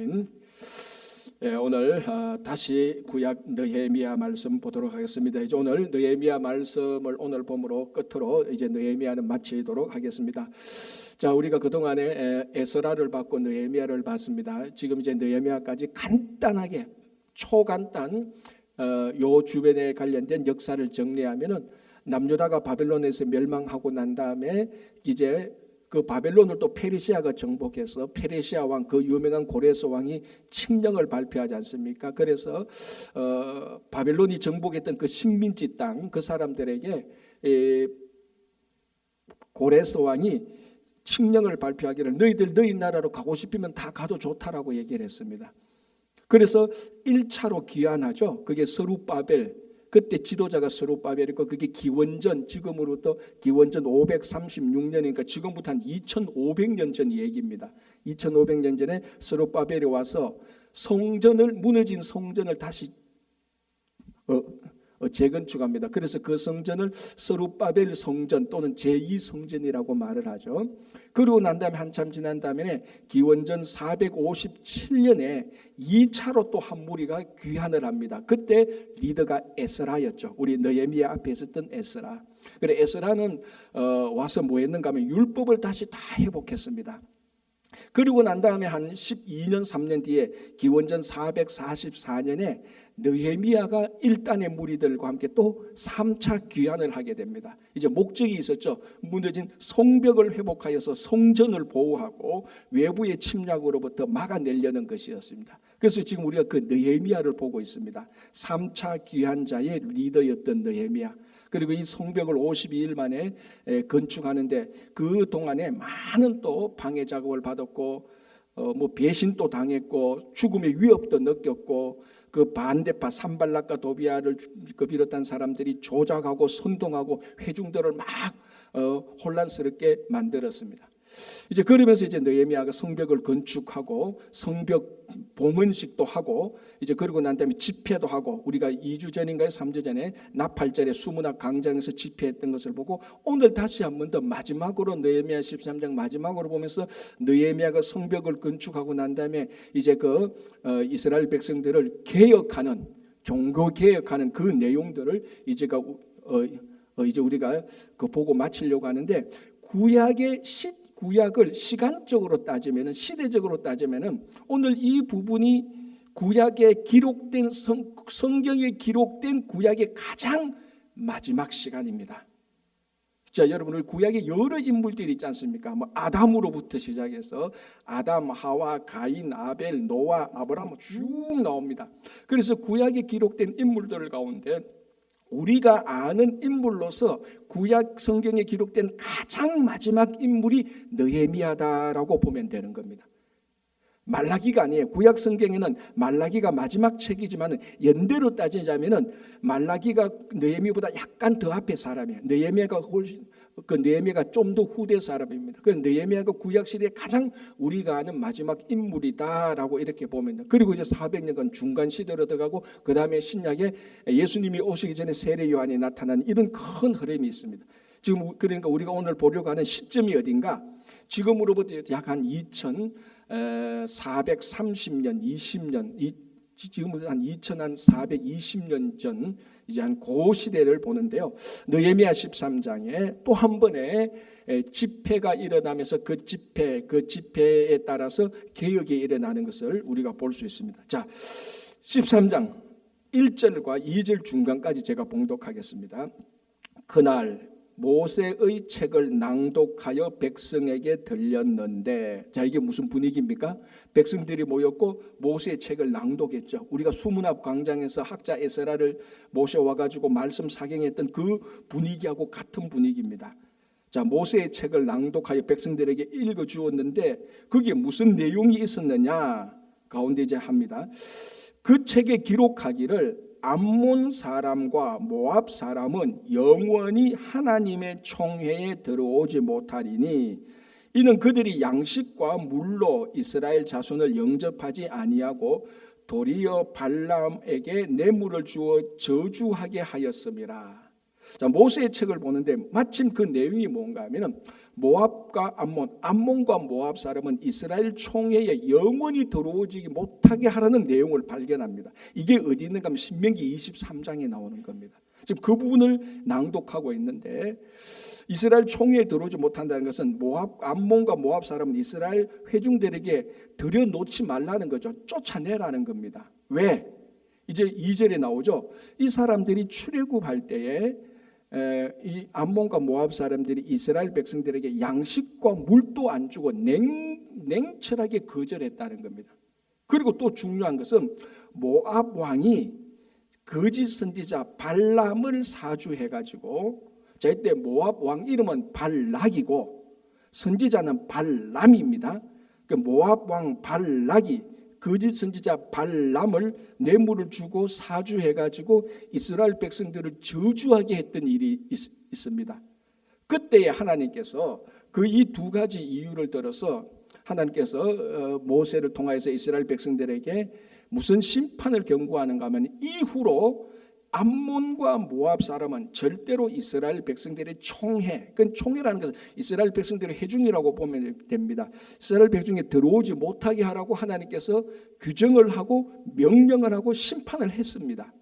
오늘 다시 구약 느헤미야 말씀 보도록 하겠습니다. 이제 오늘 느헤미야 말씀을 오늘 봄으로 끝으로 이제 느헤미야는 마치도록 하겠습니다. 자, 우리가 그동안에 에스라를 받고 느헤미야를 봤습니다. 지금 이제 느헤미야까지 간단하게 초간단 요 주변에 관련된 역사를 정리하면은 남유다가 바벨론에서 멸망하고 난 다음에 이제 그 바벨론을 또 페르시아가 정복해서 페르시아 왕, 그 유명한 고레스 왕이 칙령을 발표하지 않습니까? 그래서 바벨론이 정복했던 그 식민지 땅 그 사람들에게 고레스 왕이 칙령을 발표하기를 너희들 너희 나라로 가고 싶으면 다 가도 좋다라고 얘기를 했습니다. 그래서 1차로 귀환하죠. 그게 스룹바벨, 그때 지도자가 스룹바벨이고 그게 기원전, 지금으로부터 기원전 536년이니까 지금부터 한 2500년 전 얘기입니다. 2500년 전에 스룹바벨이 와서 성전을, 무너진 성전을 다시 재건축합니다. 그래서 그 성전을 스룹바벨 성전 또는 제2성전이라고 말을 하죠. 그러고 난 다음에 한참 지난 다음에 기원전 457년에 2차로 또 한 무리가 귀환을 합니다. 그때 리더가 에스라였죠. 우리 느헤미야 앞에 있었던 에스라. 그래 에스라는 와서 뭐 했는가 하면 율법을 다시 다 회복했습니다. 그리고 난 다음에 한 12년 3년 뒤에 기원전 444년에 느헤미야가 일단의 무리들과 함께 또 3차 귀환을 하게 됩니다. 이제 목적이 있었죠. 무너진 성벽을 회복하여서 성전을 보호하고 외부의 침략으로부터 막아내려는 것이었습니다. 그래서 지금 우리가 그 느헤미야를 보고 있습니다. 3차 귀환자의 리더였던 느헤미야. 그리고 이 성벽을 52일 만에 건축하는데 그 동안에 많은 또 방해 작업을 받았고 뭐 배신도 당했고 죽음의 위협도 느꼈고 그 반대파 산발락과 도비아를 비롯한 사람들이 조작하고 선동하고 회중들을 막 혼란스럽게 만들었습니다. 이제 그러면서 이제 느헤미야가 성벽을 건축하고 성벽 봉헌식도 하고 이제 그러고 난 다음에 집회도 하고 우리가 2주 전인가요 3주 전에 나팔절에 수문학 광장에서 집회했던 것을 보고 오늘 다시 한 번 더 마지막으로 느헤미야 13장 마지막으로 보면서 느헤미야가 성벽을 건축하고 난 다음에 이제 그 이스라엘 백성들을 개혁하는 종교 개혁하는 그 내용들을 이제 우리가 그 보고 마치려고 하는데 구약을 시간적으로 따지면은 시대적으로 따지면은 오늘 이 부분이 구약에 기록된 성경에 기록된 구약의 가장 마지막 시간입니다. 자, 여러분 우리 구약에 여러 인물들이 있지 않습니까? 뭐 아담으로부터 시작해서 아담, 하와, 가인, 아벨, 노아, 아브라함 쭉 나옵니다. 그래서 구약에 기록된 인물들 가운데 우리가 아는 인물로서 구약 성경에 기록된 가장 마지막 인물이 느헤미야다라고 보면 되는 겁니다. 말라기가 아니에요. 구약 성경에는 말라기가 마지막 책이지만 연대로 따지자면은 말라기가 느헤미야보다 약간 더 앞에 사람이에요. 느헤미야가 좀 더 후대 사람입니다. 그 느헤미야가 구약 시대에 가장 우리가 아는 마지막 인물이다라고 이렇게 보면 돼요. 그리고 이제 400년간 중간 시대로 들어가고 그 다음에 신약에 예수님이 오시기 전에 세례 요한이 나타난 이런 큰 흐름이 있습니다. 지금 그러니까 우리가 오늘 보려고 하는 시점이 어딘가? 지금으로부터 약 한 2430년, 20년, 지금부터 한 2420년 전 이제 한 그 시대를 보는데요. 느헤미야 13장에 또 한 번의 집회가 일어나면서 그 집회에 따라서 개혁이 일어나는 것을 우리가 볼 수 있습니다. 자, 13장 1절과 2절 중간까지 제가 봉독하겠습니다. 그날 모세의 책을 낭독하여 백성에게 들렸는데, 자 이게 무슨 분위기입니까? 백성들이 모였고 모세의 책을 낭독했죠. 우리가 수문학 광장에서 학자 에스라를 모셔와가지고 말씀 사경했던 그 분위기하고 같은 분위기입니다. 자, 모세의 책을 낭독하여 백성들에게 읽어주었는데 그게 무슨 내용이 있었느냐 가운데 이제 합니다. 그 책에 기록하기를 암몬 사람과 모압 사람은 영원히 하나님의 총회에 들어오지 못하리니 이는 그들이 양식과 물로 이스라엘 자손을 영접하지 아니하고 도리어 발람에게 뇌물을 주어 저주하게 하였음이라. 자, 모세의 책을 보는데 마침 그 내용이 뭔가 하면은 모압과 암몬과 모압 사람은 이스라엘 총회에 영원히 들어오지 못하게 하라는 내용을 발견합니다. 이게 어디 있는가 하면 신명기 23장에 나오는 겁니다. 지금 그 부분을 낭독하고 있는데, 이스라엘 총회에 들어오지 못한다는 것은 암몬과 모압 사람은 이스라엘 회중들에게 들여놓지 말라는 거죠. 쫓아내라는 겁니다. 왜? 이제 2절에 나오죠. 이 사람들이 출애굽할 때에 이 암몬과 모압 사람들이 이스라엘 백성들에게 양식과 물도 안 주고 냉철하게 거절했다는 겁니다. 그리고 또 중요한 것은 모압 왕이 거짓 선지자 발람을 사주해가지고, 자, 이때 모압 왕 이름은 발락이고 선지자는 발람입니다. 그 모압 왕 발락이 거짓 선지자 발람을 뇌물을 주고 사주해가지고 이스라엘 백성들을 저주하게 했던 일이 있습니다. 그때에 하나님께서 그 이 두 가지 이유를 들어서 하나님께서 모세를 통하여서 이스라엘 백성들에게 무슨 심판을 경고하는가 하면, 이후로 암몬과 모압 사람은 절대로 이스라엘 백성들의 총회, 그 총회라는 것은 이스라엘 백성들의 회중이라고 보면 됩니다. 이스라엘 백성에 들어오지 못하게 하라고 하나님께서 규정을 하고 명령을 하고 심판을 했습니다.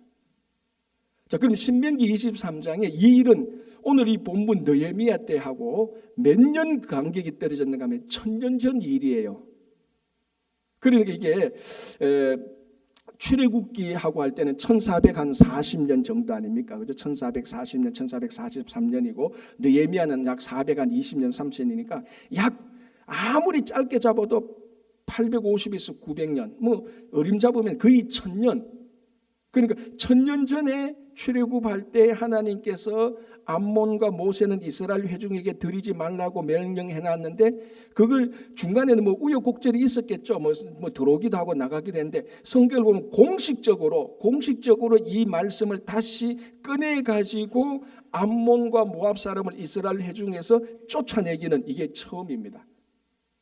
자, 그럼 신명기 23장에 이 일은 오늘 이 본문 느헤미야 때하고 몇 년 간격이 떨어졌는가 하면 1000년 전 일이에요. 그러니까 이게 출애굽기하고 할 때는 1440년 정도 아닙니까? 그죠? 1440년, 1443년이고 느헤미야는 약 420년, 30년이니까 약 아무리 짧게 잡아도 850에서 900년, 뭐 어림잡으면 거의 1000년. 그러니까 1000년 전에 출애굽할 때 하나님께서 암몬과 모세는 이스라엘 회중에게 드리지 말라고 명령해놨는데, 그걸 중간에는 뭐 우여곡절이 있었겠죠. 뭐 들어오기도 하고 나가기도 했는데, 성경을 보면 공식적으로 이 말씀을 다시 꺼내가지고 암몬과 모압 사람을 이스라엘 회중에서 쫓아내기는 이게 처음입니다.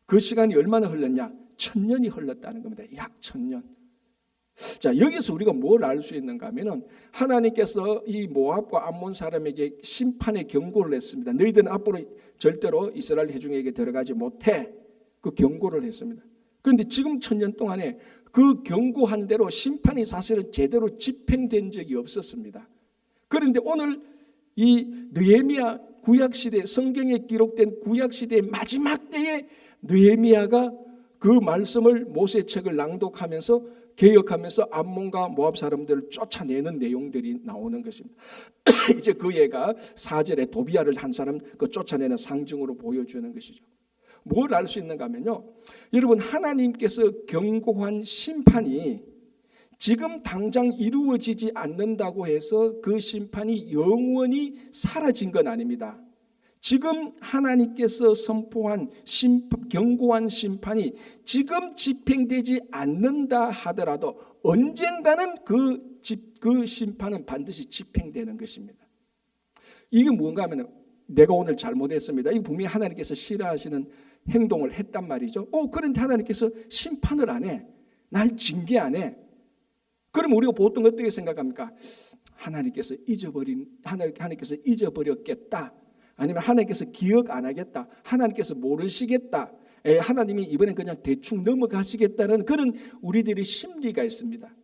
그 시간이 얼마나 흘렀냐? 1000년이 흘렀다는 겁니다. 약 1000년. 자, 여기서 우리가 뭘 알 수 있는가 하면은, 하나님께서 이 모압과 암몬 사람에게 심판의 경고를 했습니다. 너희들은 앞으로 절대로 이스라엘 회중에게 들어가지 못해. 그 경고를 했습니다. 그런데 지금 1000년 동안에 그 경고한 대로 심판이 사실은 제대로 집행된 적이 없었습니다. 그런데 오늘 이 느헤미야 구약시대, 성경에 기록된 구약시대의 마지막 때에 느헤미야가 그 말씀을, 모세책을 낭독하면서 개혁하면서 암몬과 모압 사람들을 쫓아내는 내용들이 나오는 것입니다. 이제 그 예가 4절에 도비야를 한 사람 그 쫓아내는 상징으로 보여주는 것이죠. 뭘 알 수 있는가 하면요, 여러분, 하나님께서 경고한 심판이 지금 당장 이루어지지 않는다고 해서 그 심판이 영원히 사라진 건 아닙니다. 지금 하나님께서 선포한 경고한 심판이 지금 집행되지 않는다 하더라도 언젠가는 그 심판은 반드시 집행되는 것입니다. 이게 뭔가 하면, 내가 오늘 잘못했습니다. 이거 분명히 하나님께서 싫어하시는 행동을 했단 말이죠. 그런데 하나님께서 심판을 안 해. 날 징계 안 해. 그럼 우리가 보통 어떻게 생각합니까? 하나님께서 잊어버렸겠다. 아니면 하나님께서 기억 안 하겠다. 하나님께서 모르시겠다. 하나님이 이번엔 그냥 대충 넘어가시겠다는 그런 우리들의 심리가 있습니다.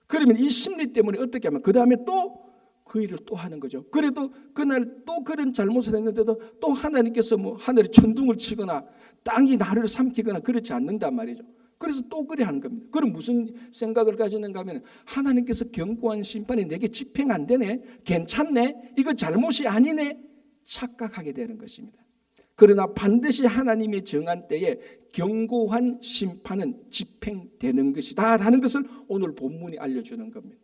그러면 이 심리 때문에 어떻게 하면 그 다음에 또 그 일을 또 하는 거죠. 그래도 그날 또 그런 잘못을 했는데도 또 하나님께서 뭐 하늘에 천둥을 치거나 땅이 나를 삼키거나 그렇지 않는단 말이죠. 그래서 또 그래 하는 겁니다. 그럼 무슨 생각을 가지는가 하면, 하나님께서 경고한 심판이 내게 집행 안 되네, 괜찮네, 이거 잘못이 아니네 착각하게 되는 것입니다. 그러나 반드시 하나님이 정한 때에 경고한 심판은 집행되는 것이다 라는 것을 오늘 본문이 알려주는 겁니다.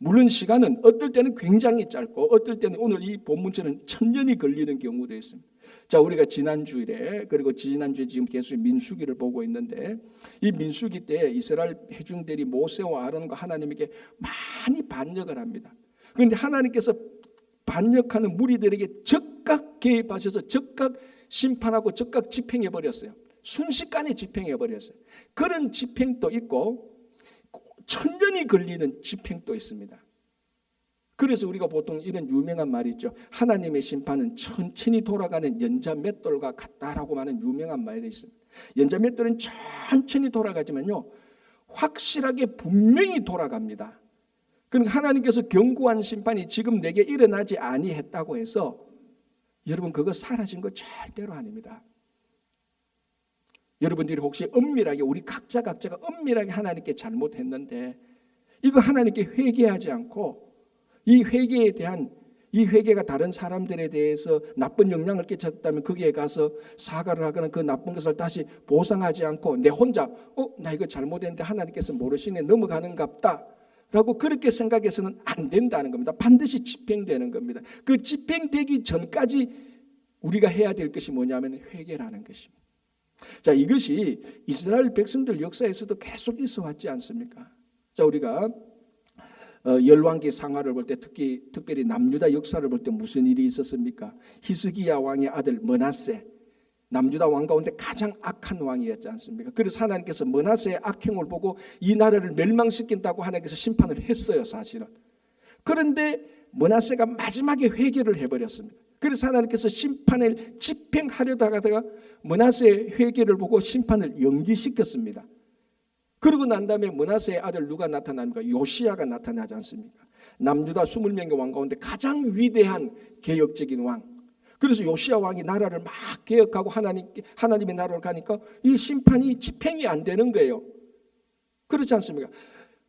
물론 시간은 어떨 때는 굉장히 짧고 어떨 때는 오늘 이 본문처럼 1000년이 걸리는 경우도 있습니다. 자, 우리가 지난주일에, 그리고 지난주에 지금 계속 민수기를 보고 있는데, 이 민수기 때 이스라엘 회중들이 모세와 아론과 하나님에게 많이 반역을 합니다. 그런데 하나님께서 반역하는 무리들에게 즉각 개입하셔서 즉각 심판하고 즉각 집행해버렸어요. 순식간에 집행해버렸어요. 그런 집행도 있고 1000년이 걸리는 집행도 있습니다. 그래서 우리가 보통 이런 유명한 말이 있죠. 하나님의 심판은 천천히 돌아가는 연자 맷돌과 같다라고 하는 유명한 말이 있습니다. 연자 맷돌은 천천히 돌아가지만요, 확실하게 분명히 돌아갑니다. 그러니까 하나님께서 경고한 심판이 지금 내게 일어나지 아니했다고 해서 여러분 그거 사라진 거 절대로 아닙니다. 여러분들이 혹시 엄밀하게 우리 각자가 엄밀하게 하나님께 잘못했는데 이거 하나님께 회개하지 않고 이 회개에 대한 이 회개가 다른 사람들에 대해서 나쁜 영향을 끼쳤다면 거기에 가서 사과를 하거나 그 나쁜 것을 다시 보상하지 않고 내 혼자 나 이거 잘못했는데 하나님께서 모르시네 넘어가는갑다 라고 그렇게 생각해서는 안 된다는 겁니다. 반드시 집행되는 겁니다. 그 집행되기 전까지 우리가 해야 될 것이 뭐냐면 회개라는 것입니다. 자, 이것이 이스라엘 백성들 역사에서도 계속 있어 왔지 않습니까? 자, 우리가 열왕기 상하를 볼 때 특별히 남유다 역사를 볼 때 무슨 일이 있었습니까? 히스기야 왕의 아들 므낫세, 남유다 왕 가운데 가장 악한 왕이었지 않습니까? 그래서 하나님께서 므낫세의 악행을 보고 이 나라를 멸망시킨다고 하나님께서 심판을 했어요, 사실은. 그런데 므낫세가 마지막에 회개를 해버렸습니다. 그래서 하나님께서 심판을 집행하려다가 므낫세의 회개를 보고 심판을 연기시켰습니다. 그러고 난 다음에 므낫세의 아들 누가 나타납니까? 요시야가 나타나지 않습니까? 남유다 20명의 왕 가운데 가장 위대한 개혁적인 왕. 그래서 요시야 왕이 나라를 막 개혁하고 하나님의 나라를 가니까 이 심판이 집행이 안 되는 거예요. 그렇지 않습니까?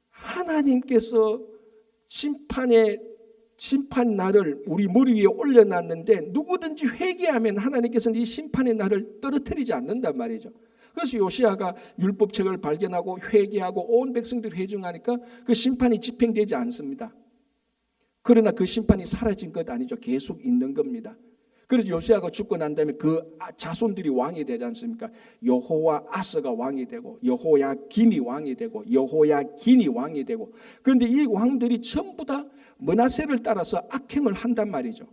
하나님께서 심판 날을 우리 머리 위에 올려놨는데 누구든지 회개하면 하나님께서는 이 심판의 날을 떨어뜨리지 않는단 말이죠. 그래서 요시야가 율법책을 발견하고 회개하고 온 백성들이 회중하니까 그 심판이 집행되지 않습니다. 그러나 그 심판이 사라진 것 아니죠. 계속 있는 겁니다. 그래서 요시야가 죽고 난 다음에 그 자손들이 왕이 되지 않습니까? 여호와 아스가 왕이 되고 여호야김이 왕이 되고 여호야긴이 왕이 되고, 그런데 이 왕들이 전부 다 므낫세를 따라서 악행을 한단 말이죠.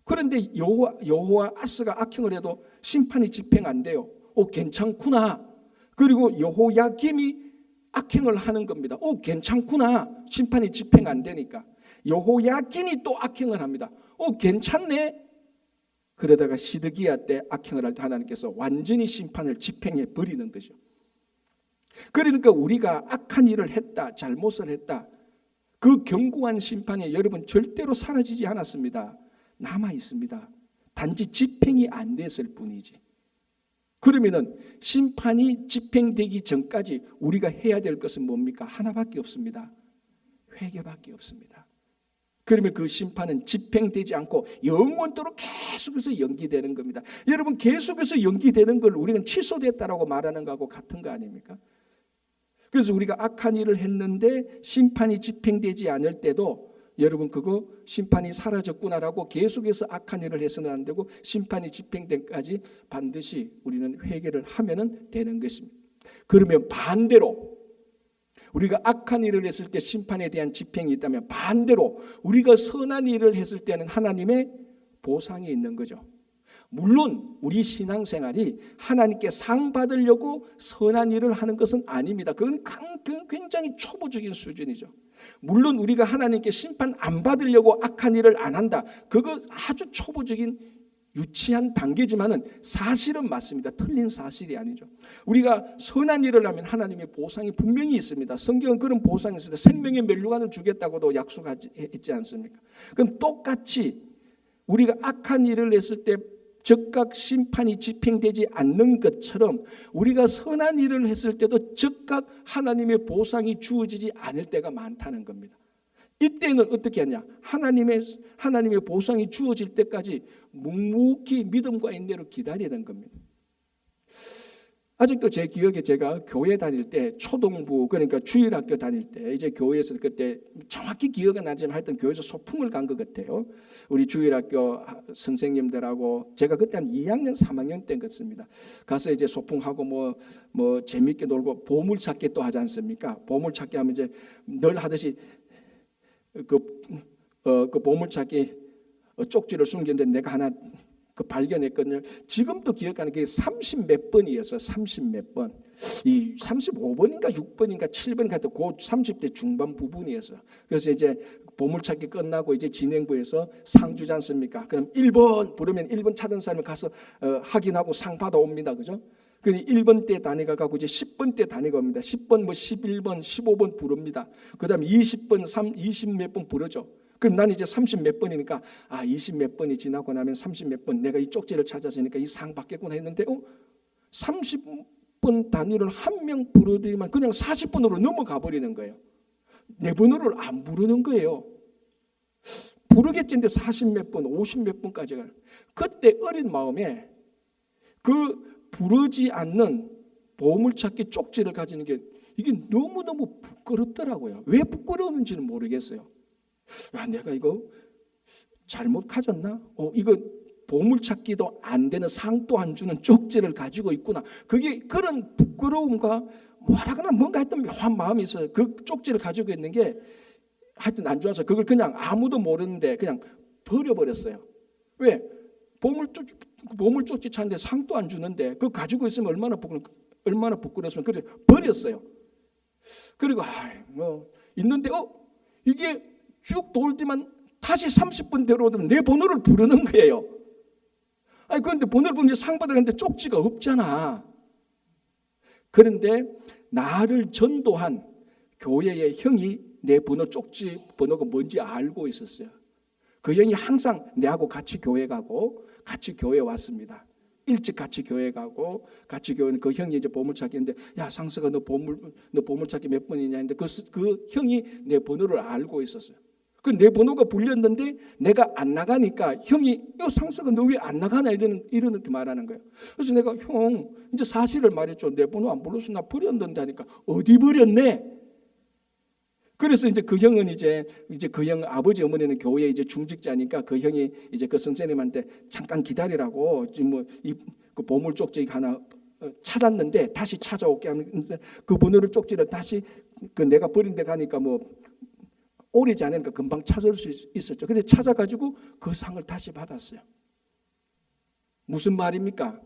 그런데 여호와 아스가 악행을 해도 심판이 집행 안 돼요. 괜찮구나. 그리고 여호야김이 악행을 하는 겁니다. 괜찮구나. 심판이 집행 안 되니까. 여호야긴이 또 악행을 합니다. 괜찮네. 그러다가 시드기야 때 악행을 할 때 하나님께서 완전히 심판을 집행해 버리는 거죠. 그러니까 우리가 악한 일을 했다, 잘못을 했다, 그 견고한 심판이 여러분 절대로 사라지지 않았습니다. 남아 있습니다. 단지 집행이 안 됐을 뿐이지. 그러면은 심판이 집행되기 전까지 우리가 해야 될 것은 뭡니까? 하나밖에 없습니다. 회개밖에 없습니다. 그러면 그 심판은 집행되지 않고 영원토록 계속해서 연기되는 겁니다. 여러분, 계속해서 연기되는 걸 우리는 취소됐다라고 말하는 거하고 같은 거 아닙니까? 그래서 우리가 악한 일을 했는데 심판이 집행되지 않을 때도 여러분 그거 심판이 사라졌구나라고 계속해서 악한 일을 해서는 안 되고 심판이 집행된 까지 반드시 우리는 회개를 하면 되는 것입니다. 그러면 반대로 우리가 악한 일을 했을 때 심판에 대한 집행이 있다면 반대로 우리가 선한 일을 했을 때는 하나님의 보상이 있는 거죠. 물론 우리 신앙생활이 하나님께 상 받으려고 선한 일을 하는 것은 아닙니다. 그건 굉장히 초보적인 수준이죠. 물론 우리가 하나님께 심판 안 받으려고 악한 일을 안 한다, 그거 아주 초보적인 유치한 단계지만은 사실은 맞습니다. 틀린 사실이 아니죠. 우리가 선한 일을 하면 하나님의 보상이 분명히 있습니다. 성경은 그런 보상이 있습니다. 생명의 면류관을 주겠다고도 약속했지 않습니까? 그럼 똑같이 우리가 악한 일을 했을 때 즉각 심판이 집행되지 않는 것처럼 우리가 선한 일을 했을 때도 즉각 하나님의 보상이 주어지지 않을 때가 많다는 겁니다. 이때는 어떻게 하냐? 하나님의 보상이 주어질 때까지 묵묵히 믿음과 인내로 기다리는 겁니다. 아직도 제 기억에 제가 교회 다닐 때 초동부, 그러니까 주일학교 다닐 때 이제 교회에서 그때 정확히 기억은 나지만 하여튼 교회에서 소풍을 간 것 같아요. 우리 주일학교 선생님들하고 제가 그때 한 2학년 3학년 때인 것 같습니다. 가서 이제 소풍하고 뭐 재밌게 놀고 보물찾기 또 하지 않습니까? 보물찾기 하면 이제 늘 하듯이 그 보물찾기 쪽지를 숨겼는데 내가 하나 그 발견했거든요. 지금도 기억하는 게 30 몇 번이었어요. 30 몇 번. 이 35번인가 6번인가 7번 같은 그 30대 중반 부분이었어요. 그래서 이제 보물찾기 끝나고 이제 진행부에서 상 주지 않습니까? 그럼 1번 부르면 1번 찾은 사람이 가서 확인하고 상 받아옵니다. 그죠? 그 1번 때 단위가 가고 이제 10번 때 단위가 옵니다. 10번 뭐 11번 15번 부릅니다. 그다음에 20번 20 몇 번 부르죠. 그럼 난 이제 30 몇 번이니까 20 몇 번이 지나고 나면 30 몇 번 내가 이 쪽지를 찾았으니까 이 상 받겠구나 했는데 30번 단위를 한 명 부르더니만 그냥 40번으로 넘어가 버리는 거예요. 내 번호를 안 부르는 거예요. 부르겠지인데 40 몇 번, 50 몇 번까지 가요. 그때 어린 마음에 그 부르지 않는 보물찾기 쪽지를 가지는 게 이게 너무너무 부끄럽더라고요. 왜 부끄러운지는 모르겠어요. 내가 이거 잘못 가졌나? 이거 보물찾기도 안 되는 상도 안 주는 쪽지를 가지고 있구나. 그게 그런 부끄러움과 뭐라거나 뭔가 했던 묘한 마음이 있어요. 그 쪽지를 가지고 있는 게 하여튼 안 좋아서 그걸 그냥 아무도 모르는데 그냥 버려버렸어요. 왜? 보물쪽지 찾는데 상도 안 주는데 그거 가지고 있으면 얼마나 부끄러웠으면 그래 버렸어요. 그리고 뭐 있는데 이게 쭉 돌지만 다시 30분 되면 내 번호를 부르는 거예요. 그런데 번호를 부르는데 상 받으려는데 쪽지가 없잖아. 그런데 나를 전도한 교회의 형이 내 쪽지 번호가 뭔지 알고 있었어요. 그 형이 항상 내하고 같이 교회 가고 같이 교회 왔습니다. 일찍 같이 교회 가고 같이 교회는 그 형이 이제 보물찾기인데 상서가 너 보물찾기 몇 번이냐 했는데 그 형이 내 번호를 알고 있었어요. 그 내 번호가 불렸는데 내가 안 나가니까 형이 상서가 너 왜 안 나가나 이러는 말하는 거예요. 그래서 내가 형 이제 사실을 말했죠. 내 번호 안 불러서 나 버렸는데 하니까 어디 버렸네? 그래서 이제 그 형은 이제 그 형 아버지 어머니는 교회 이제 중직자니까 그 형이 이제 그 선생님한테 잠깐 기다리라고 지금 그 보물 쪽지 하나 찾았는데 다시 찾아올게 하는데 그 번호를 쪽지를 다시 그 내가 버린 데 가니까 뭐 오래지 않으니까 금방 찾을 수 있었죠. 그래서 찾아가지고 그 상을 다시 받았어요. 무슨 말입니까?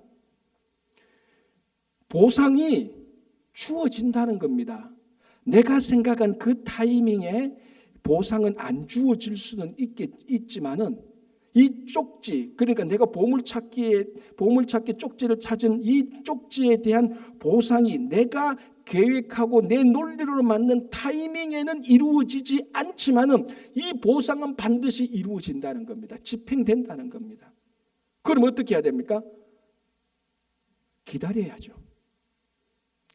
보상이 주어진다는 겁니다. 내가 생각한 그 타이밍에 보상은 안 주어질 수는 있지만은 이 쪽지, 그러니까 내가 보물찾기 쪽지를 찾은 이 쪽지에 대한 보상이 내가 계획하고 내 논리로 맞는 타이밍에는 이루어지지 않지만은 이 보상은 반드시 이루어진다는 겁니다. 집행된다는 겁니다. 그럼 어떻게 해야 됩니까? 기다려야죠.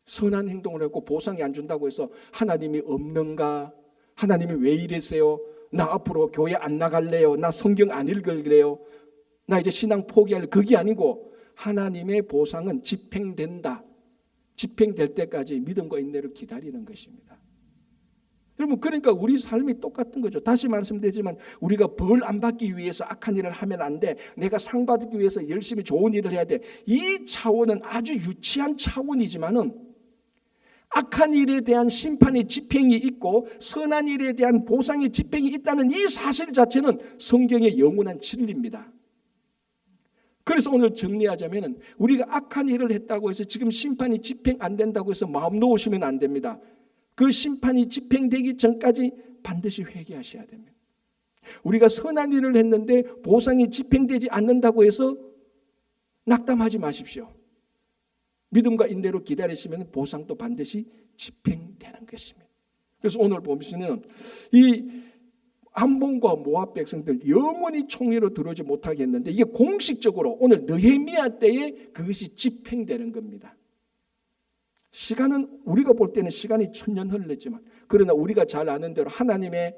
선한 행동을 하고 보상이 안 준다고 해서 하나님이 없는가? 하나님이 왜 이러세요? 나 앞으로 교회 안 나갈래요? 나 성경 안 읽을래요? 나 이제 신앙 포기할래? 그게 아니고 하나님의 보상은 집행된다. 집행될 때까지 믿음과 인내를 기다리는 것입니다. 여러분 그러니까 우리 삶이 똑같은 거죠. 다시 말씀드리지만 우리가 벌 안 받기 위해서 악한 일을 하면 안 돼. 내가 상 받기 위해서 열심히 좋은 일을 해야 돼. 이 차원은 아주 유치한 차원이지만은 악한 일에 대한 심판의 집행이 있고 선한 일에 대한 보상의 집행이 있다는 이 사실 자체는 성경의 영원한 진리입니다. 그래서 오늘 정리하자면 우리가 악한 일을 했다고 해서 지금 심판이 집행 안 된다고 해서 마음 놓으시면 안 됩니다. 그 심판이 집행되기 전까지 반드시 회개하셔야 됩니다. 우리가 선한 일을 했는데 보상이 집행되지 않는다고 해서 낙담하지 마십시오. 믿음과 인내로 기다리시면 보상도 반드시 집행되는 것입니다. 그래서 오늘 보시면 이 암몬과 모압 백성들 영원히 총회로 들어오지 못하게 했는데 이게 공식적으로 오늘 느헤미야 때에 그것이 집행되는 겁니다. 시간은 우리가 볼 때는 시간이 1000년 흘렀지만 그러나 우리가 잘 아는 대로 하나님의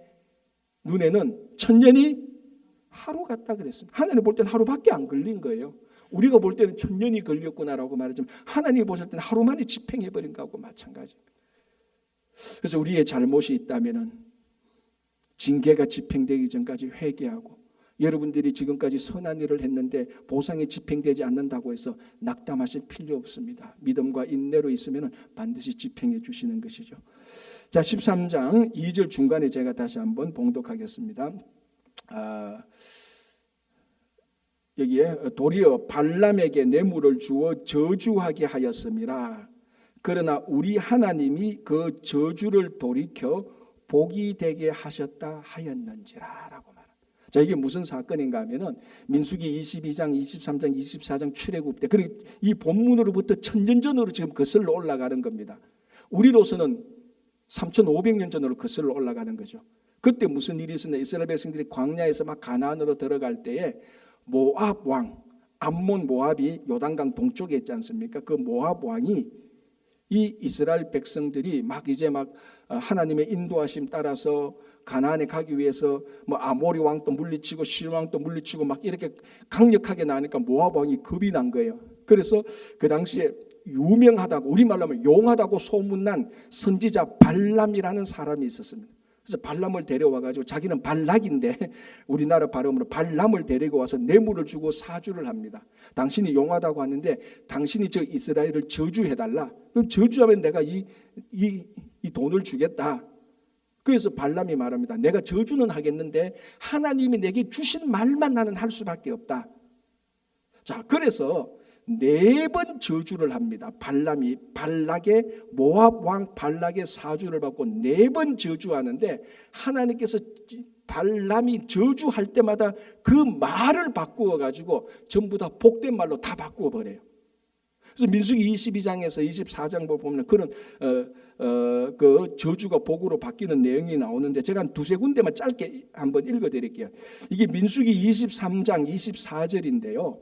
눈에는 1000년이 하루 같다 그랬습니다. 하나님 볼 때는 하루밖에 안 걸린 거예요. 우리가 볼 때는 1000년이 걸렸구나라고 말하지만 하나님이 보실 때는 하루 만에 집행해버린 거하고 마찬가지입니다. 그래서 우리의 잘못이 있다면 징계가 집행되기 전까지 회개하고 여러분들이 지금까지 선한 일을 했는데 보상이 집행되지 않는다고 해서 낙담하실 필요 없습니다. 믿음과 인내로 있으면 반드시 집행해 주시는 것이죠. 자, 13장 2절 중간에 제가 다시 한번 봉독하겠습니다. 여기에 도리어 발람에게 뇌물을 주어 저주하게 하였음이라. 그러나 우리 하나님이 그 저주를 돌이켜 복이 되게 하셨다 하였는지라라고 말합니다. 자, 이게 무슨 사건인가 하면은 민수기 22장, 23장, 24장 출애굽 때, 그리고 이 본문으로부터 천년 전으로 지금 거슬러 올라가는 겁니다. 우리로서는 3,500년 전으로 거슬러 올라가는 거죠. 그때 무슨 일이 있었나? 이스라엘 백성들이 광야에서 막 가나안으로 들어갈 때에 모압 왕, 암몬 모압이 요단강 동쪽에 있지 않습니까? 그 모압 왕이 이 이스라엘 백성들이 막 이제 막 하나님의 인도하심 따라서 가나안에 가기 위해서 뭐 아모리 왕도 물리치고 실 왕도 물리치고 막 이렇게 강력하게 나니까 모압 왕이 겁이 난 거예요. 그래서 그 당시에 유명하다고, 우리말로 하면 용하다고 소문난 선지자 발람이라는 사람이 있었습니다. 그래서 발람을 데려와 가지고, 자기는 발락인데 우리나라 발음으로 발람을 데리고 와서 뇌물을 주고 사주를 합니다. 당신이 용하다고 하는데 당신이 저 이스라엘을 저주해달라. 그럼 저주하면 내가 이 돈을 주겠다. 그래서 발람이 말합니다. 내가 저주는 하겠는데 하나님이 내게 주신 말만 나는 할 수밖에 없다. 자, 그래서 4번 저주를 합니다. 발람이 발락의, 모압 왕 발락의 사주를 받고 4번 저주하는데, 하나님께서 발람이 저주할 때마다 그 말을 바꾸어 가지고 전부 다 복된 말로 다 바꾸어 버려요. 그래서 민수기 22장에서 24장 보면 그런 그 저주가 복으로 바뀌는 내용이 나오는데, 제가 한 두세 군데만 짧게 한번 읽어 드릴게요. 이게 민수기 23장 24절인데요.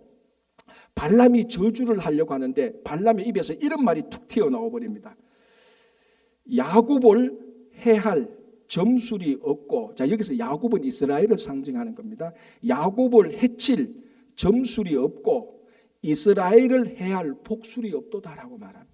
발람이 저주를 하려고 하는데 발람의 입에서 이런 말이 툭 튀어나와 버립니다. 야곱을 해할 점술이 없고, 자, 여기서 야곱은 이스라엘을 상징하는 겁니다. 야곱을 해칠 점술이 없고 이스라엘을 해할 복술이 없도다라고 말합니다.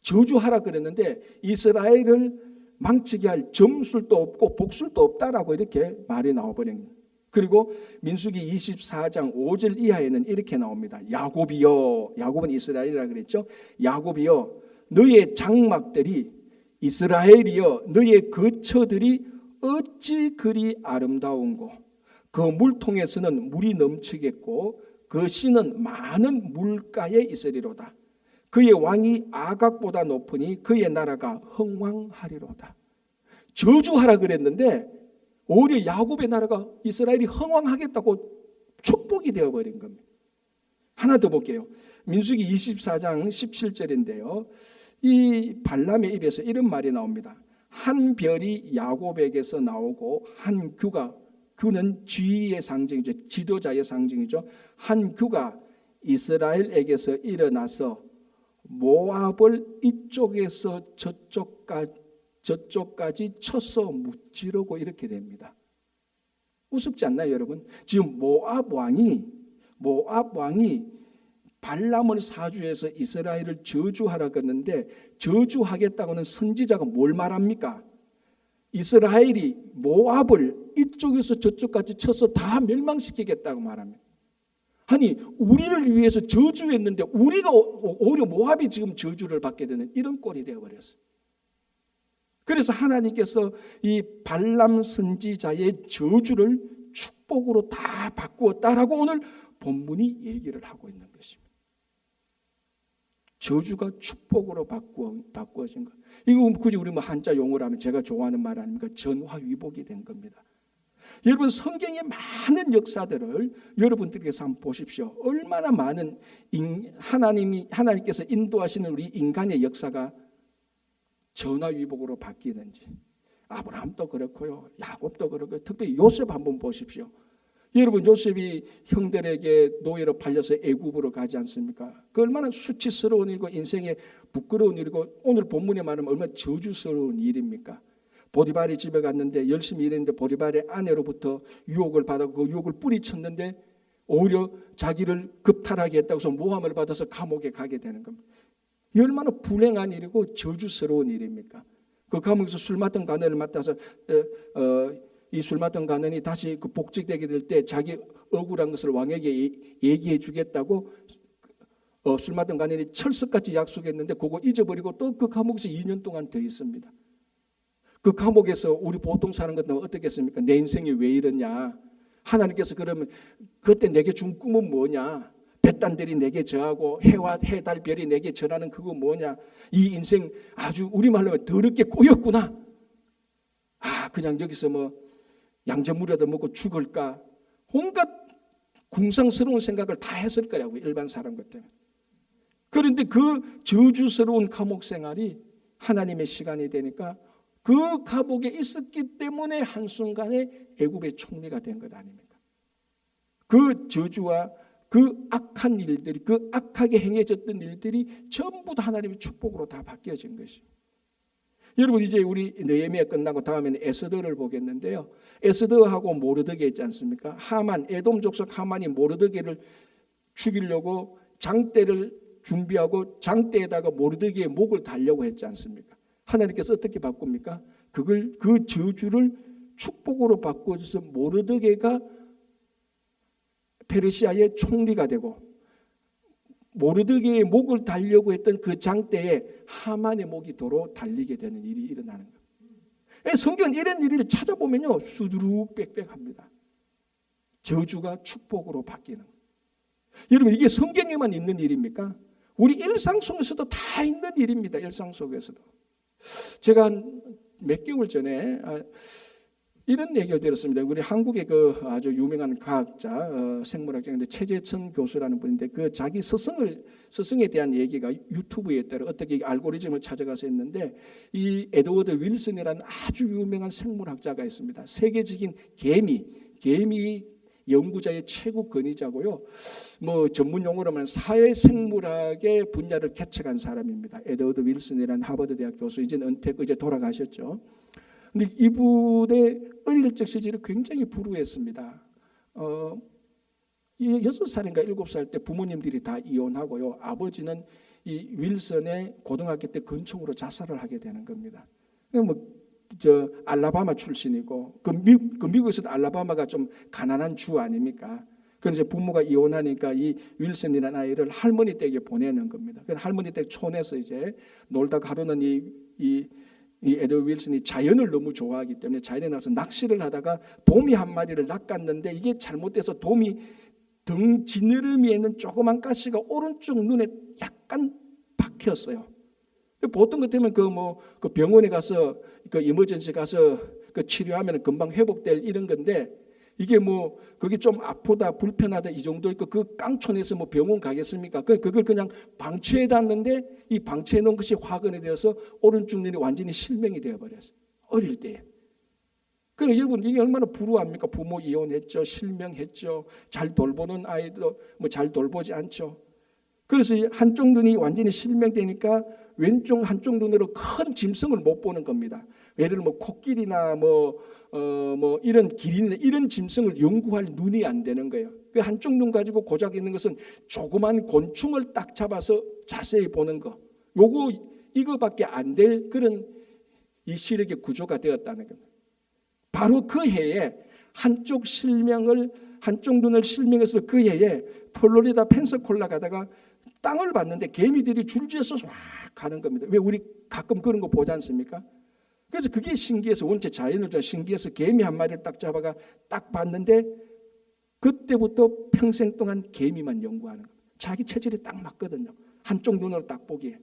저주하라 그랬는데 이스라엘을 망치게 할 점술도 없고 복술도 없다라고 이렇게 말이 나와버린 거예요. 그리고 민수기 24장 5절 이하에는 이렇게 나옵니다. 야곱이여, 야곱은 이스라엘이라 그랬죠. 야곱이여, 너의 장막들이, 이스라엘이여, 너의 거처들이 어찌 그리 아름다운고, 그 물통에서는 물이 넘치겠고 그 씨는 많은 물가에 있으리로다. 그의 왕이 아각보다 높으니 그의 나라가 흥왕하리로다. 저주하라 그랬는데 오히려 야곱의 나라가, 이스라엘이 흥왕하겠다고 축복이 되어버린 겁니다. 하나 더 볼게요. 민수기 24장 17절인데요. 이 발람의 입에서 이런 말이 나옵니다. 한 별이 야곱에게서 나오고 한 규가, 규는 지휘의 상징이죠. 지도자의 상징이죠. 한 규가 이스라엘에게서 일어나서 모압을 이쪽에서 저쪽까지 쳐서 무찌르고 이렇게 됩니다. 우습지 않나요, 여러분? 지금 모압 왕이 발람을 사주해서 이스라엘을 저주하라고 했는데, 저주하겠다고는 선지자가 뭘 말합니까? 이스라엘이 모압을 이쪽에서 저쪽까지 쳐서 다 멸망시키겠다고 말합니다. 아니, 우리를 위해서 저주했는데 우리가 오히려 모압이 지금 저주를 받게 되는 이런 꼴이 되어버렸어요. 그래서 하나님께서 이 발람 선지자의 저주를 축복으로 다 바꾸었다라고 오늘 본문이 얘기를 하고 있는 것입니다. 저주가 축복으로 바꾸어진 것. 이거 굳이 우리 한자 용어로 하면 제가 좋아하는 말 아닙니까? 전화위복이 된 겁니다. 여러분, 성경의 많은 역사들을 여러분들께서 한번 보십시오. 얼마나 많은 하나님께서 인도하시는 우리 인간의 역사가 전화위복으로 바뀌는지. 아브라함도 그렇고요, 야곱도 그렇고요, 특별히 요셉 한번 보십시오. 여러분, 요셉이 형들에게 노예로 팔려서 애굽으로 가지 않습니까? 그 얼마나 수치스러운 일이고 인생에 부끄러운 일이고, 오늘 본문에 말하면 얼마나 저주스러운 일입니까? 보디발이 집에 갔는데 열심히 일했는데 보디발의 아내로부터 유혹을 받아 그 유혹을 뿌리쳤는데 오히려 자기를 급탈하게 했다고 해서 모함을 받아서 감옥에 가게 되는 겁니다. 얼마나 불행한 일이고 저주스러운 일입니까? 그 감옥에서 술 맡던 간원을 맡아서 이 술 맡던 간원이 다시 그 복직되게 될 때 자기 억울한 것을 왕에게 얘기해 주겠다고 술 맡던 간원이 철석같이 약속했는데 그거 잊어버리고 또 그 감옥에서 2년 동안 더 있습니다. 그 감옥에서 우리 보통 사람 같으면 어떻겠습니까? 내 인생이 왜 이러냐? 하나님께서 그러면 그때 내게 준 꿈은 뭐냐? 뱃단들이 내게 저하고 해와 해, 달, 별이 내게 절하는 그거 뭐냐? 이 인생 아주 우리말로 하면 더럽게 꼬였구나. 그냥 여기서 뭐 양념물이라도 먹고 죽을까? 온갖 궁상스러운 생각을 다 했을 거라고, 일반 사람 같아. 그런데 그 저주스러운 감옥 생활이 하나님의 시간이 되니까 그 감옥에 있었기 때문에 한순간에 애굽의 총리가 된 것 아닙니까? 그 저주와 그 악한 일들이, 그 악하게 행해졌던 일들이 전부 다 하나님의 축복으로 다 바뀌어진 것이. 여러분, 이제 우리 느헤미야 끝나고 다음에는 에스더를 보겠는데요. 에스더하고 모르드게 있지 않습니까? 하만, 에돔 족속 하만이 모르드게를 죽이려고 장대를 준비하고 장대에다가 모르드게의 목을 달려고 했지 않습니까? 하나님께서 어떻게 바꿉니까? 그 저주를 축복으로 바꿔줘서 모르드게가 페르시아의 총리가 되고, 모르드게의 목을 달려고 했던 그 장대에 하만의 목이 도로 달리게 되는 일이 일어나는 거예요. 성경은 이런 일을 찾아보면요, 수두룩 빽빽합니다. 저주가 축복으로 바뀌는 거예요. 여러분, 이게 성경에만 있는 일입니까? 우리 일상 속에서도 다 있는 일입니다. 일상 속에서도. 제가 몇 개월 전에 이런 얘기를 들었습니다. 우리 한국의 그 아주 유명한 과학자, 생물학자인데 최재천 교수라는 분인데, 그 자기 스승에 대한 얘기가 유튜브에 따라 어떻게 알고리즘을 찾아가서 했는데, 이 에드워드 윌슨이라는 아주 유명한 생물학자가 있습니다. 세계적인 개미 연구자의 최고 권위자고요. 뭐 전문 용어로 말하면 사회생물학의 분야를 개척한 사람입니다. 에드워드 윌슨이라는 하버드 대학 교수, 이제는 은퇴했고 이제 돌아가셨죠. 근데 이분의 어릴 적 시절이 굉장히 불우했습니다. 6살인가 7살 때 부모님들이 다 이혼하고요. 아버지는 이 윌슨의 고등학교 때 근총으로 자살을 하게 되는 겁니다. 알라바마 출신이고, 미국에서도 알라바마가 좀 가난한 주 아닙니까? 그래서 부모가 이혼하니까 이 윌슨이라는 아이를 할머니 댁에 보내는 겁니다. 그래서 할머니 댁 촌에서 이제 놀다가 하루는 이 에드워드 윌슨이 자연을 너무 좋아하기 때문에 자연에 나가서 낚시를 하다가 도미 한 마리를 낚았는데, 이게 잘못돼서 도미 등 지느러미에 있는 조그만 가시가 오른쪽 눈에 약간 박혔어요. 보통 같으면 그 병원에 가서 그 이머전시 가서 그 치료하면 금방 회복될 이런 건데, 이게 그게 좀 아프다 불편하다 이 정도니까 그 깡촌에서 병원 가겠습니까? 그걸 그냥 방치해 놨는데, 이 방치해 놓은 것이 화근이 되어서 오른쪽 눈이 완전히 실명이 되어 버렸어요. 어릴 때. 그러니까 여러분, 이게 얼마나 불우합니까? 부모 이혼했죠, 실명했죠, 잘 돌보는 아이도 잘 돌보지 않죠. 그래서 한쪽 눈이 완전히 실명되니까 왼쪽 한쪽 눈으로 큰 짐승을 못 보는 겁니다. 예를 들면 코끼리나 이런 기린이나 이런 짐승을 연구할 눈이 안 되는 거예요. 그 한쪽 눈 가지고 고작 있는 것은 조그만 곤충을 딱 잡아서 자세히 보는 거. 이거밖에 안 될 그런 이 시력의 구조가 되었다는 겁니다. 바로 그 해에 한쪽 눈을 실명해서 그 해에 플로리다 펜사콜라 가다가 땅을 봤는데 개미들이 줄지어서 막 가는 겁니다. 왜 우리 가끔 그런 거 보지 않습니까? 그래서 그게 신기해서, 원체 자연을 좋아 신기해서 개미 한 마리를 딱 잡아가 딱 봤는데, 그때부터 평생 동안 개미만 연구하는 거예요. 자기 체질에 딱 맞거든요. 한쪽 눈으로 딱 보기에.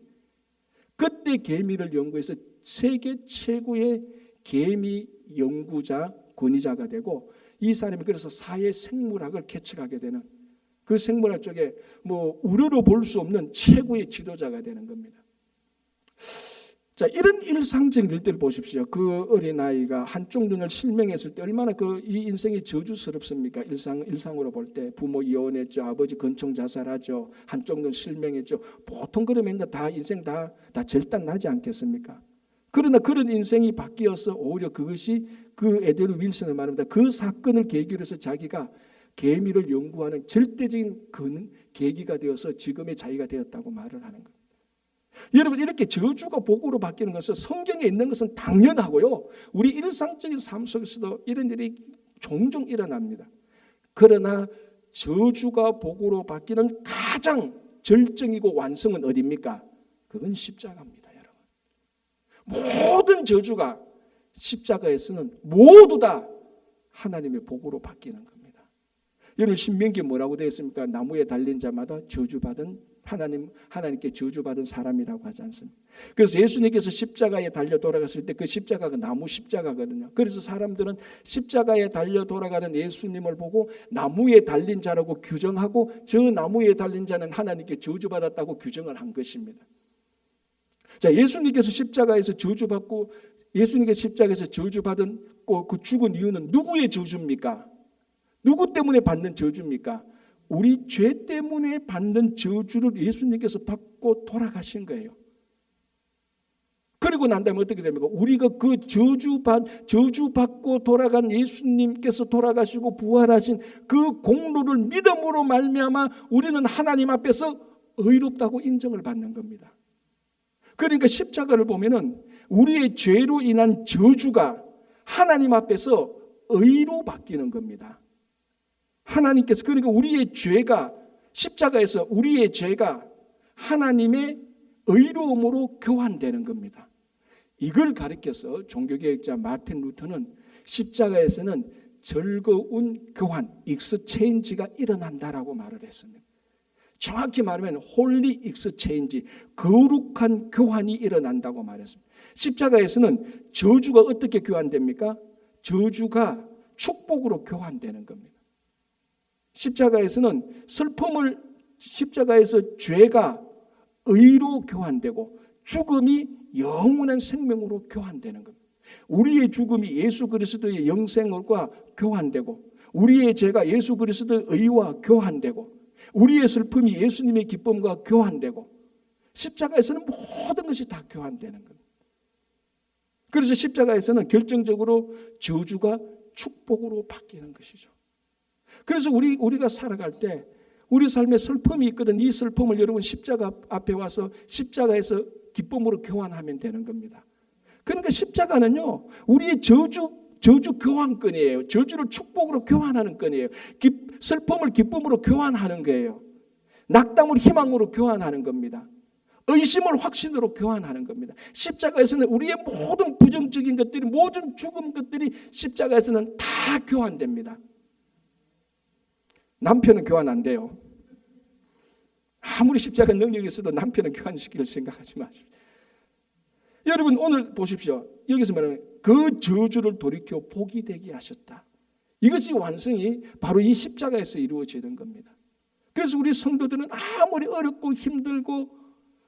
그때 개미를 연구해서 세계 최고의 개미 연구자, 권위자가 되고, 이 사람이 그래서 사회생물학을 개척하게 되는, 그 생물학 쪽에 우러러 볼 수 없는 최고의 지도자가 되는 겁니다. 자, 이런 일상적인 일들 보십시오. 그 어린아이가 한쪽 눈을 실명했을 때 얼마나 이 인생이 저주스럽습니까? 일상으로 볼 때 부모 이혼했죠, 아버지 근총 자살하죠, 한쪽 눈 실명했죠. 보통 그러면 다 인생 다 절단 나지 않겠습니까? 그러나 그런 인생이 바뀌어서 오히려 그것이 그 에드워드 윌슨의 말입니다. 그 사건을 계기로 해서 자기가 개미를 연구하는 절대적인 계기가 되어서 지금의 자기가 되었다고 말을 하는 겁니다. 여러분, 이렇게 저주가 복으로 바뀌는 것은 성경에 있는 것은 당연하고요. 우리 일상적인 삶 속에서도 이런 일이 종종 일어납니다. 그러나 저주가 복으로 바뀌는 가장 절정이고 완성은 어디입니까? 그건 십자가입니다, 여러분. 모든 저주가 십자가에서는 모두 다 하나님의 복으로 바뀌는 겁니다. 여러분 신명기에 뭐라고 되어 있습니까? 나무에 달린 자마다 저주받은 하나님께 저주받은 사람이라고 하지 않습니까? 그래서 예수님께서 십자가에 달려 돌아갔을 때 그 십자가가 나무 십자가거든요. 그래서 사람들은 십자가에 달려 돌아가는 예수님을 보고 나무에 달린 자라고 규정하고 저 나무에 달린 자는 하나님께 저주받았다고 규정을 한 것입니다. 자, 예수님께서 십자가에서 저주받고 예수님께서 십자가에서 저주받은 그 죽은 이유는 누구의 저주입니까? 누구 때문에 받는 저주입니까? 우리 죄 때문에 받는 저주를 예수님께서 받고 돌아가신 거예요. 그리고 난 다음에 어떻게 됩니까? 우리가 그 저주받고 돌아간 예수님께서 돌아가시고 부활하신 그 공로를 믿음으로 말미암아 우리는 하나님 앞에서 의롭다고 인정을 받는 겁니다. 그러니까 십자가를 보면은 우리의 죄로 인한 저주가 하나님 앞에서 의로 바뀌는 겁니다. 하나님께서 그러니까 우리의 죄가 십자가에서 우리의 죄가 하나님의 의로움으로 교환되는 겁니다. 이걸 가리켜서 종교개혁자 마틴 루터는 십자가에서는 즐거운 교환, 익스체인지가 일어난다라고 말을 했습니다. 정확히 말하면 홀리 익스체인지, 거룩한 교환이 일어난다고 말했습니다. 십자가에서는 저주가 어떻게 교환됩니까? 저주가 축복으로 교환되는 겁니다. 십자가에서는 십자가에서 죄가 의로 교환되고 죽음이 영원한 생명으로 교환되는 겁니다. 우리의 죽음이 예수 그리스도의 영생과 교환되고 우리의 죄가 예수 그리스도의 의와 교환되고 우리의 슬픔이 예수님의 기쁨과 교환되고 십자가에서는 모든 것이 다 교환되는 겁니다. 그래서 십자가에서는 결정적으로 저주가 축복으로 바뀌는 것이죠. 그래서 우리가 살아갈 때 우리 삶에 슬픔이 있거든. 이 슬픔을 여러분 십자가 앞에 와서 십자가에서 기쁨으로 교환하면 되는 겁니다. 그러니까 십자가는요 우리의 저주 교환권이에요. 저주를 축복으로 교환하는 건이에요. 슬픔을 기쁨으로 교환하는 거예요. 낙담을 희망으로 교환하는 겁니다. 의심을 확신으로 교환하는 겁니다. 십자가에서는 우리의 모든 부정적인 것들이 모든 죽은 것들이 십자가에서는 다 교환됩니다. 남편은 교환 안 돼요. 아무리 십자가 능력이 있어도 남편은 교환시킬 생각하지 마십시오. 여러분 오늘 보십시오. 여기서 말하는 그 저주를 돌이켜 복이 되게 하셨다. 이것이 완성이 바로 이 십자가에서 이루어지는 겁니다. 그래서 우리 성도들은 아무리 어렵고 힘들고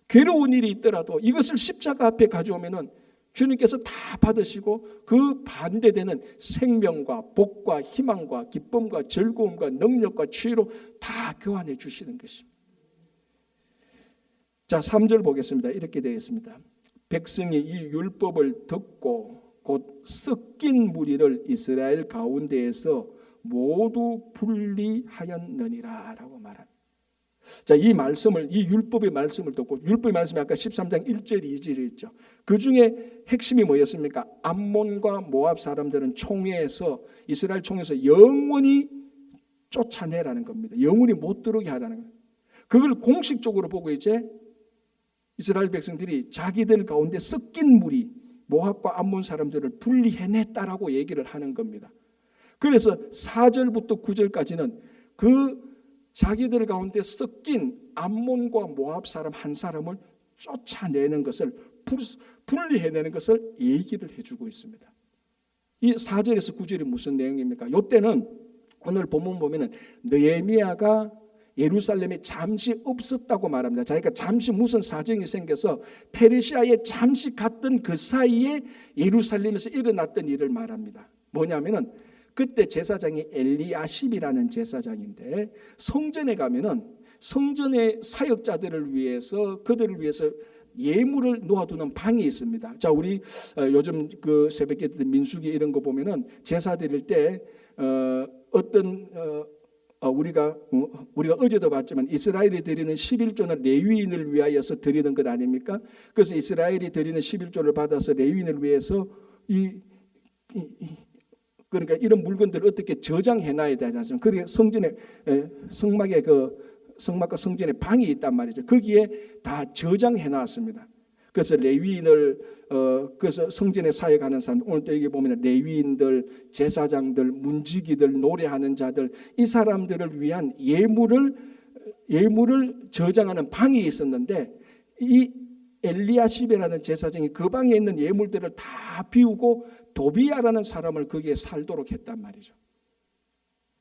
괴로운 일이 있더라도 이것을 십자가 앞에 가져오면은 주님께서 다 받으시고 그 반대되는 생명과 복과 희망과 기쁨과 즐거움과 능력과 치유로 다 교환해 주시는 것입니다. 자, 3절 보겠습니다. 이렇게 되어 있습니다. 백성이 이 율법을 듣고 곧 섞인 무리를 이스라엘 가운데에서 모두 분리하였느니라 라고 말합니다. 자, 이 율법의 말씀을 듣고, 율법의 말씀이 아까 13장 1절 2절이 있죠. 그 중에 핵심이 뭐였습니까? 암몬과 모압 사람들은 이스라엘 총회에서 영원히 쫓아내라는 겁니다. 영원히 못 들어오게 하라는 겁니다. 그걸 공식적으로 보고 이제 이스라엘 백성들이 자기들 가운데 섞인 무리 모압과 암몬 사람들을 분리해냈다라고 얘기를 하는 겁니다. 그래서 4절부터 9절까지는 그 자기들 가운데 섞인 암몬과 모압 사람 한 사람을 쫓아내는 것을 분리해내는 것을 얘기를 해주고 있습니다. 이 4절에서 9절이 무슨 내용입니까? 이때는 오늘 본문 보면은 느헤미야가 예루살렘에 잠시 없었다고 말합니다. 자기가 잠시 무슨 사정이 생겨서 페르시아에 잠시 갔던 그 사이에 예루살렘에서 일어났던 일을 말합니다. 뭐냐면은 그때 제사장이 엘리야십이라는 제사장인데 성전에 가면은 성전의 사역자들을 위해서 그들을 위해서 예물을 놓아두는 방이 있습니다. 자, 우리 요즘 그 새벽에 듣는 민수기 이런 거 보면은 제사 드릴 때 우리가 어제도 봤지만 이스라엘이 드리는 11조는 레위인을 위하여서 드리는 것 아닙니까? 그래서 이스라엘이 드리는 11조를 받아서 레위인을 위해서 그러니까 이런 물건들을 어떻게 저장해놔야 되지 않습니까? 그게 성막과 성전에 방이 있단 말이죠. 거기에 다 저장해놨습니다. 그래서 레위인을 그래서 성전에 사역하는 사람, 오늘 또 여기 보면 레위인들, 제사장들, 문지기들, 노래하는 자들, 이 사람들을 위한 예물을 저장하는 방이 있었는데, 이 엘리야십이라는 제사장이 그 방에 있는 예물들을 다 비우고 도비야라는 사람을 거기에 살도록 했단 말이죠.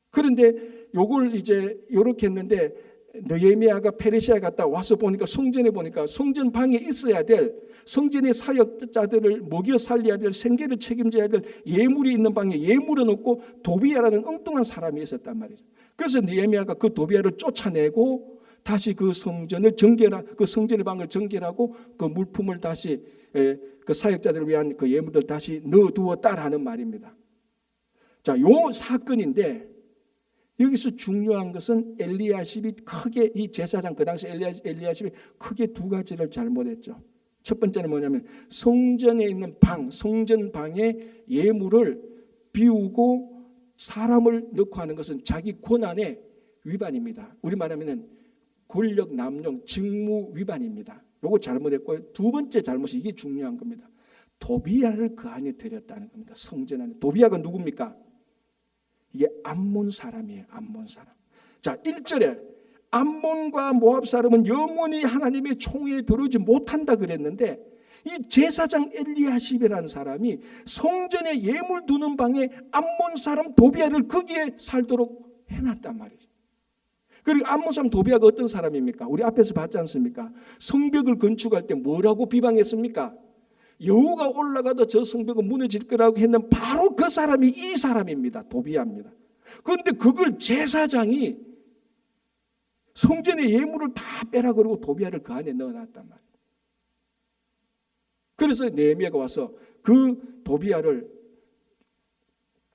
그런데 요걸 이제 요렇게 했는데, 느헤미야가 페르시아에 갔다 와서 보니까 성전에 보니까 성전 방에 있어야 될, 성전의 사역자들을 먹여 살려야 될, 생계를 책임져야 될 예물이 있는 방에 예물은 없고 도비야라는 엉뚱한 사람이 있었단 말이죠. 그래서 느헤미야가 그 도비야를 쫓아내고 다시 그 성전을 그 성전의 방을 정결하고 그 물품을 다시 그 사역자들을 위한 그 예물을 다시 넣어두었다라는 말입니다. 자, 요 사건인데 여기서 중요한 것은 엘리야십이 크게, 이 제사장 그 당시 엘리야십이 크게 두 가지를 잘못했죠. 첫 번째는 뭐냐면 성전에 있는 방, 성전 방에 예물을 비우고 사람을 넣고 하는 것은 자기 권한의 위반입니다. 우리 말하면은 권력 남용, 직무 위반입니다. 요거 잘못했고요. 두 번째 잘못이, 이게 중요한 겁니다. 도비야를 그 안에 들였다는 겁니다. 성전 안에. 도비야가 누굽니까? 이게 암몬 사람이에요. 암몬 사람. 자, 1절에 암몬과 모압 사람은 영원히 하나님의 총회에 들어오지 못한다 그랬는데, 이 제사장 엘리야십이라는 사람이 성전에 예물 두는 방에 암몬 사람 도비야를 거기에 살도록 해놨단 말이죠. 그리고 암몬 사람 도비야가 어떤 사람입니까? 우리 앞에서 봤지 않습니까? 성벽을 건축할 때 뭐라고 비방했습니까? 여호가 올라가도 저 성벽은 무너질 거라고 했는 바로 그 사람이 이 사람입니다. 도비야입니다. 그런데 그걸 제사장이 성전의 예물을 다 빼라 그러고 도비야를 그 안에 넣어놨단 말이에요. 그래서 느헤미야가 와서 그 도비야를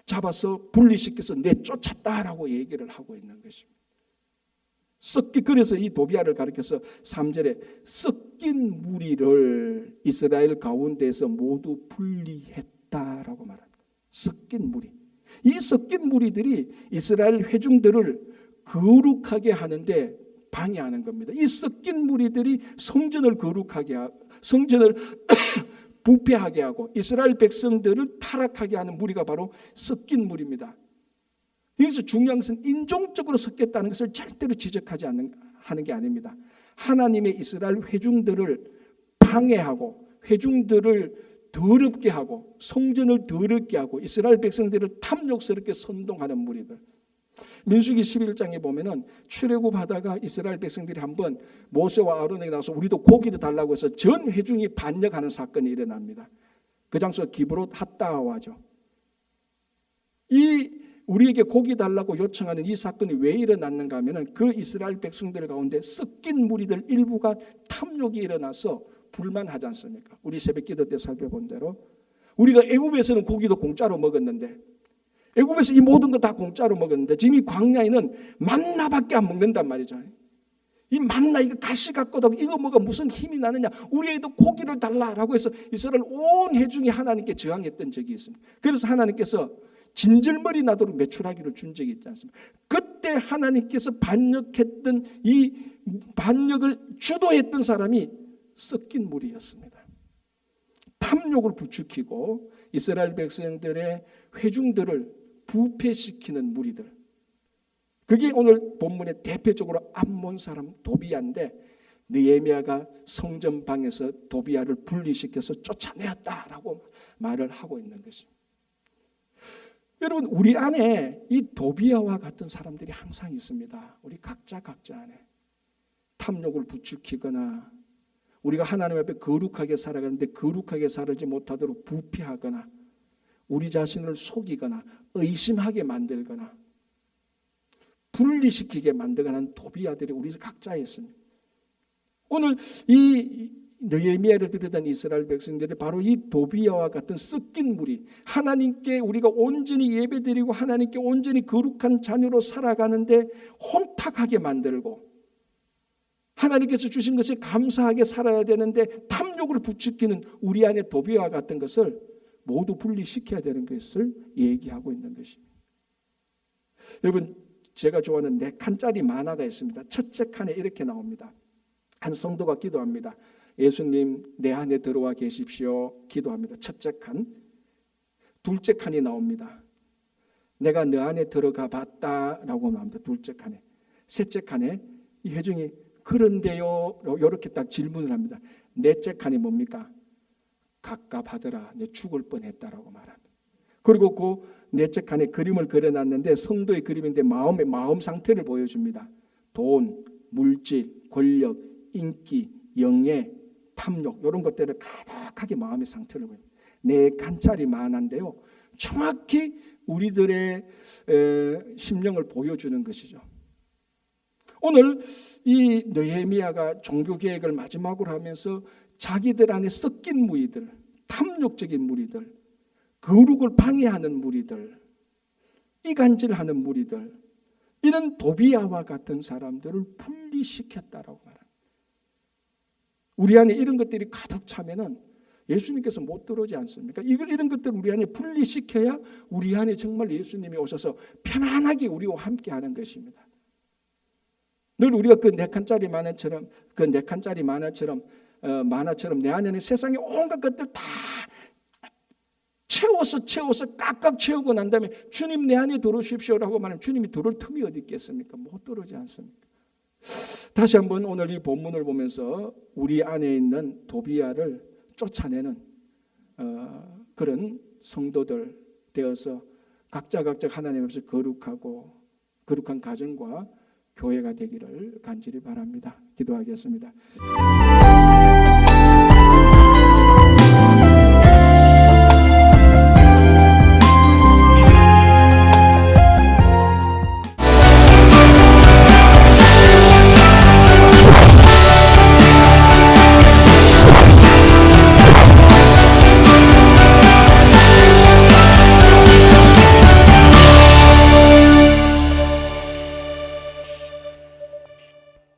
잡아서 분리시켜서 내쫓았다라고 얘기를 하고 있는 것입니다. 그래서 이 도비야를 가리켜서 3절에 섞인 무리를 이스라엘 가운데에서 모두 분리했다라고 말합니다. 섞인 무리. 이 섞인 무리들이 이스라엘 회중들을 거룩하게 하는데 방해하는 겁니다. 이 섞인 무리들이 성전을 거룩하게 하고, 성전을 부패하게 하고 이스라엘 백성들을 타락하게 하는 무리가 바로 섞인 무리입니다. 여기서 중요한 것은 인종적으로 섞였다는 것을 절대로 지적하지 하는 게 아닙니다. 하나님의 이스라엘 회중들을 방해하고 회중들을 더럽게 하고 성전을 더럽게 하고 이스라엘 백성들을 탐욕스럽게 선동하는 무리들. 민수기 11장에 보면은 출애굽하다가 이스라엘 백성들이 한번 모세와 아론에게 나와서 우리도 고기를 달라고 해서 전 회중이 반역하는 사건이 일어납니다. 그 장소가 기브롯 핫다와죠. 이 우리에게 고기 달라고 요청하는 이 사건이 왜 일어났는가 하면은 그 이스라엘 백성들 가운데 섞인 무리들 일부가 탐욕이 일어나서 불만하지 않습니까? 우리 새벽기도 때 살펴본 대로 우리가 애굽에서는 고기도 공짜로 먹었는데, 애굽에서 이 모든 거 다 공짜로 먹었는데 지금 이 광야에는 만나밖에 안 먹는단 말이죠. 이 만나, 이거 가시 같고도 이거 뭐가 무슨 힘이 나느냐, 우리에게도 고기를 달라라고 해서 이스라엘 온 회중이 하나님께 저항했던 적이 있습니다. 그래서 하나님께서 진절머리 나도록 메추라기를 준 적이 있지 않습니까? 그때 하나님께서 반역했던 이 반역을 주도했던 사람이 섞인 무리였습니다. 탐욕을 부추기고 이스라엘 백성들의 회중들을 부패시키는 무리들. 그게 오늘 본문의 대표적으로 암몬 사람 도비야인데, 느헤미야가 성전방에서 도비야를 분리시켜서 쫓아내었다라고 말을 하고 있는 것입니다. 여러분, 우리 안에 이 도비야와 같은 사람들이 항상 있습니다. 우리 각자 안에 탐욕을 부추기거나 우리가 하나님 앞에 거룩하게 살아가는데 거룩하게 살지 못하도록 부패하거나 우리 자신을 속이거나 의심하게 만들거나 분리시키게 만들거나 하는 도비야들이 우리 각자에 있습니다. 오늘 이 느헤미야를 비롯한 이스라엘 백성들이 바로 이 도비야와 같은 섞인 무리, 하나님께 우리가 온전히 예배드리고 하나님께 온전히 거룩한 자녀로 살아가는데 혼탁하게 만들고 하나님께서 주신 것에 감사하게 살아야 되는데 탐욕을 부추기는 우리 안에 도비야와 같은 것을 모두 분리시켜야 되는 것을 얘기하고 있는 것입니다. 여러분, 제가 좋아하는 4칸짜리 만화가 있습니다. 첫째 칸에 이렇게 나옵니다. 한 성도가 기도합니다. 예수님 내 안에 들어와 계십시오 기도합니다. 첫째 칸. 둘째 칸이 나옵니다. 내가 너 안에 들어가 봤다라고 나옵니다. 둘째 칸에. 셋째 칸에 이 회중이 그런데요 이렇게 딱 질문을 합니다. 넷째 칸이 뭡니까? 갑갑하더라. 내 죽을 뻔했다라고 말합니다. 그리고 그 넷째 칸에 그림을 그려놨는데 성도의 그림인데 마음 상태를 보여줍니다. 돈, 물질, 권력, 인기, 영예, 탐욕 이런 것들을 가득하게 마음의 상태를 보여줍니다. 네 칸짜리 만한데요. 정확히 우리들의 심령을 보여주는 것이죠. 오늘 이 느헤미야가 종교개혁을 마지막으로 하면서 자기들 안에 섞인 무리들, 탐욕적인 무리들, 거룩을 방해하는 무리들, 이간질하는 무리들, 이런 도비야와 같은 사람들을 분리시켰다라고 말합니다. 우리 안에 이런 것들이 가득 차면은 예수님께서 못 들어오지 않습니까? 이런 것들 우리 안에 분리시켜야 우리 안에 정말 예수님이 오셔서 편안하게 우리와 함께하는 것입니다. 늘 우리가 그 네 칸짜리 만화처럼 내 안에는 세상의 온갖 것들 다 채워서 깍깍 채우고 난 다음에 주님 내 안에 들어오십시오라고 말하면 주님이 들어올 틈이 어디 있겠습니까? 못 들어오지 않습니까? 다시 한번 오늘 이 본문을 보면서 우리 안에 있는 도비야를 쫓아내는 그런 성도들 되어서 각자 하나님 앞에서 거룩한 가정과 교회가 되기를 간절히 바랍니다. 기도하겠습니다.